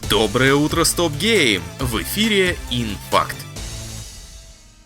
Доброе утро, Стоп Гейм! В эфире Инфакт.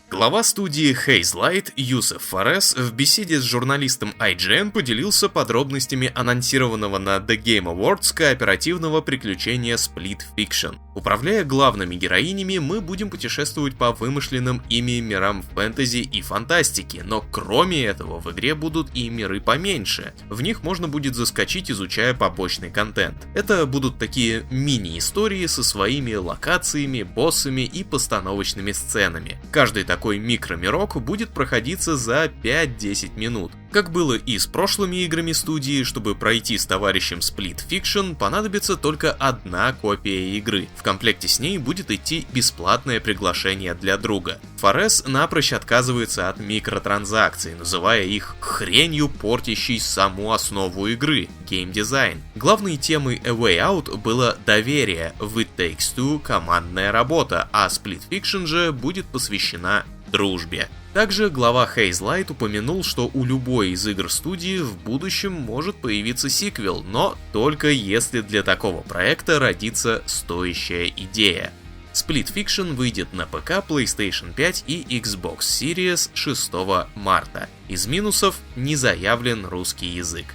Глава студии Hazelight Юсеф Фарес в беседе с журналистом IGN поделился подробностями анонсированного на The Game Awards кооперативного приключения Split Fiction. Управляя главными героинями, мы будем путешествовать по вымышленным ими мирам фэнтези и фантастики, но кроме этого в игре будут и миры поменьше. В них можно будет заскочить, изучая побочный контент. Это будут такие мини-истории со своими локациями, боссами и постановочными сценами. Каждый такой микромирок будет проходиться за 5-10 минут. Как было и с прошлыми играми студии, чтобы пройти с товарищем Split Fiction, понадобится только одна копия игры. В комплекте с ней будет идти бесплатное приглашение для друга. Фарес напрочь отказывается от микротранзакций, называя их хренью, портящей саму основу игры — геймдизайн. Главной темой A Way Out было доверие, в It Takes Two — командная работа, а Split Fiction же будет посвящена дружбе. Также глава Hazelight упомянул, что у любой из игр студии в будущем может появиться сиквел, но только если для такого проекта родится стоящая идея. Split Fiction выйдет на ПК, PlayStation 5 и Xbox Series 6 марта. Из минусов не заявлен русский язык.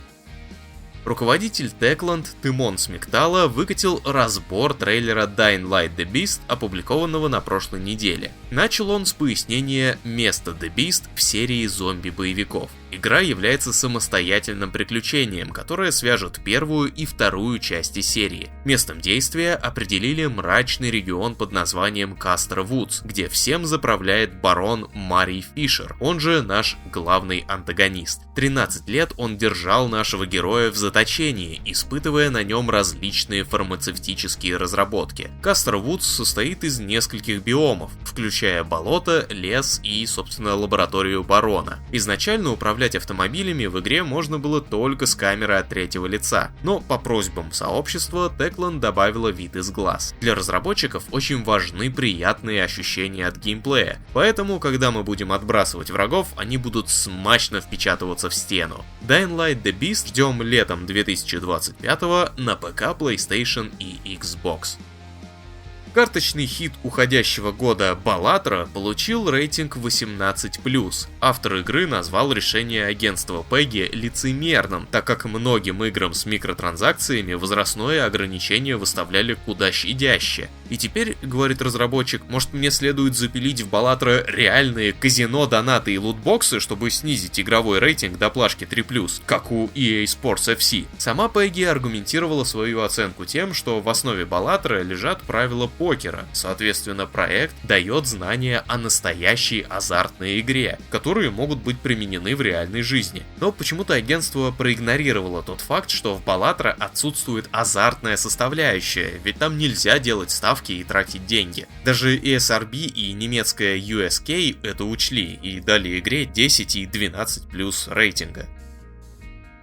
Руководитель Techland Тимон Смиктала выкатил разбор трейлера Dying Light The Beast, опубликованного на прошлой неделе. Начал он с пояснения места The Beast в серии зомби-боевиков. Игра является самостоятельным приключением, которое свяжет первую и вторую части серии. Местом действия определили мрачный регион под названием Кастер Вудс, где всем заправляет барон Марий Фишер, он же наш главный антагонист. 13 лет он держал нашего героя в заточении, испытывая на нем различные фармацевтические разработки. Кастер Вудс состоит из нескольких биомов, включая болото, лес и, собственно, лабораторию барона. Изначально управлять автомобилями в игре можно было только с камеры от третьего лица, но по просьбам сообщества Techland добавила вид из глаз. Для разработчиков очень важны приятные ощущения от геймплея, поэтому, когда мы будем отбрасывать врагов, они будут смачно впечатываться в стену. Dying Light The Beast ждем летом 2025 на ПК, PlayStation и Xbox. Карточный хит уходящего года Balatro получил рейтинг 18+. Автор игры назвал решение агентства PEGI лицемерным, так как многим играм с микротранзакциями возрастное ограничение выставляли куда щадяще. И теперь, говорит разработчик, может мне следует запилить в Balatro реальные казино, донаты и лутбоксы, чтобы снизить игровой рейтинг до плашки 3+, как у EA Sports FC. Сама PEGI аргументировала свою оценку тем, что в основе Balatro лежат правила покера. Соответственно, проект дает знания о настоящей азартной игре, которые могут быть применены в реальной жизни. Но почему-то агентство проигнорировало тот факт, что в Balatro отсутствует азартная составляющая, ведь там нельзя делать ставки и тратить деньги. Даже ESRB и немецкая USK это учли и дали игре 10 и 12+ рейтинга.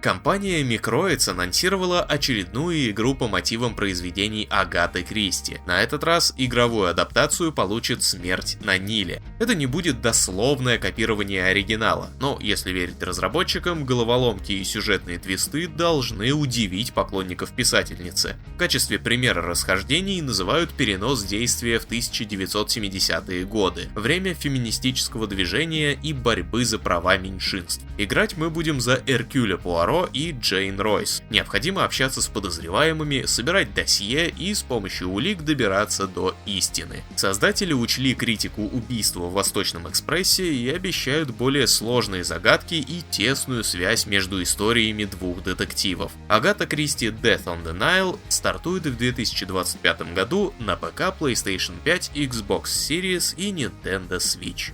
Компания Microids анонсировала очередную игру по мотивам произведений Агаты Кристи. На этот раз игровую адаптацию получит «Смерть на Ниле». Это не будет дословное копирование оригинала, но, если верить разработчикам, головоломки и сюжетные твисты должны удивить поклонников писательницы. В качестве примера расхождений называют перенос действия в 1970-е годы, время феминистического движения и борьбы за права меньшинств. Играть мы будем за Эркюля Пуаро и Джейн Ройс. Необходимо общаться с подозреваемыми, собирать досье и с помощью улик добираться до истины. Создатели учли критику убийства в Восточном экспрессе и обещают более сложные загадки и тесную связь между историями двух детективов. Агата Кристи Death on the Nile стартует в 2025 году на ПК, PlayStation 5, Xbox Series и Nintendo Switch.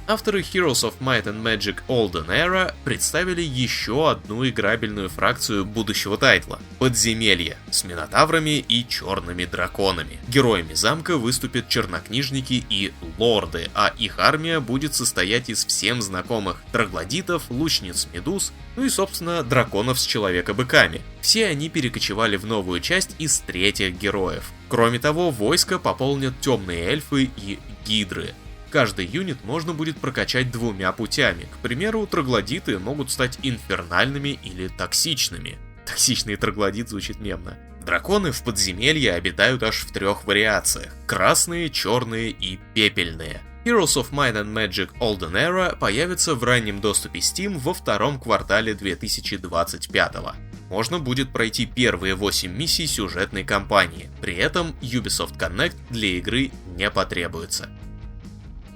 Авторы Heroes of Might and Magic Olden Era представили еще одну играбельную фракцию будущего тайтла — Подземелье, с минотаврами и черными драконами. Героями замка выступят чернокнижники и лорды, а их армия будет состоять из всем знакомых троглодитов, лучниц-медуз, ну и, собственно, драконов с человека-быками. Все они перекочевали в новую часть из третьих героев. Кроме того, войско пополнят темные эльфы и гидры. Каждый юнит можно будет прокачать двумя путями. К примеру, троглодиты могут стать инфернальными или токсичными. Токсичный троглодит звучит мемно. Драконы в подземелье обитают аж в 3 вариациях – красные, черные и пепельные. Heroes of Might and Magic Olden Era появится в раннем доступе Steam во 2 квартале 2025. Можно будет пройти первые 8 миссий сюжетной кампании, при этом Ubisoft Connect для игры не потребуется.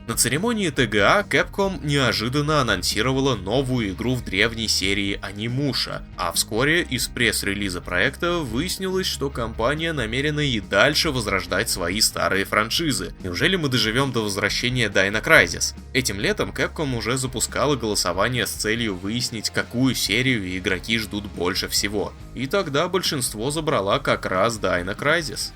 На церемонии ТГА Capcom неожиданно анонсировала новую игру в древней серии Анимуша, а вскоре из пресс-релиза проекта выяснилось, что компания намерена и дальше возрождать свои старые франшизы. Неужели мы доживем до возвращения Dino Crisis? Этим летом Capcom уже запускала голосование с целью выяснить, какую серию игроки ждут больше всего. И тогда большинство забрала как раз Dino Crisis.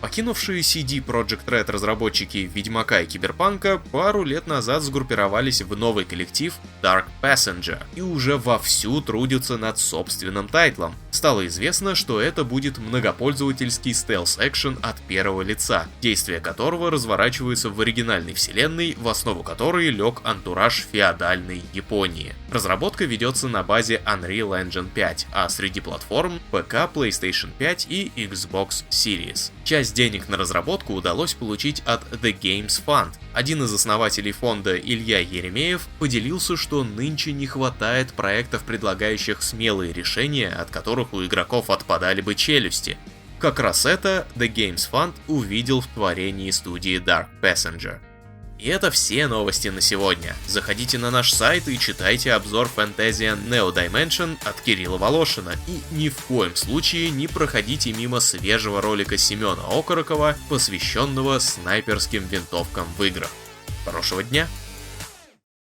Покинувшие CD Projekt Red разработчики Ведьмака и Киберпанка пару лет назад сгруппировались в новый коллектив Dark Passenger и уже вовсю трудятся над собственным тайтлом. Стало известно, что это будет многопользовательский стелс-экшен от первого лица, действие которого разворачивается в оригинальной вселенной, в основу которой лег антураж феодальной Японии. Разработка ведется на базе Unreal Engine 5, а среди платформ ПК, PlayStation 5 и Xbox Series. Часть денег на разработку удалось получить от The Games Fund. Один из основателей фонда, Илья Еремеев, поделился, что нынче не хватает проектов, предлагающих смелые решения, от которых у игроков отпадали бы челюсти. Как раз это The Games Fund увидел в творении студии Dark Passenger. И это все новости на сегодня. Заходите на наш сайт и читайте обзор Fantasia Neo Dimension от Кирилла Волошина. И ни в коем случае не проходите мимо свежего ролика Семена Окорокова, посвященного снайперским винтовкам в играх. Хорошего дня!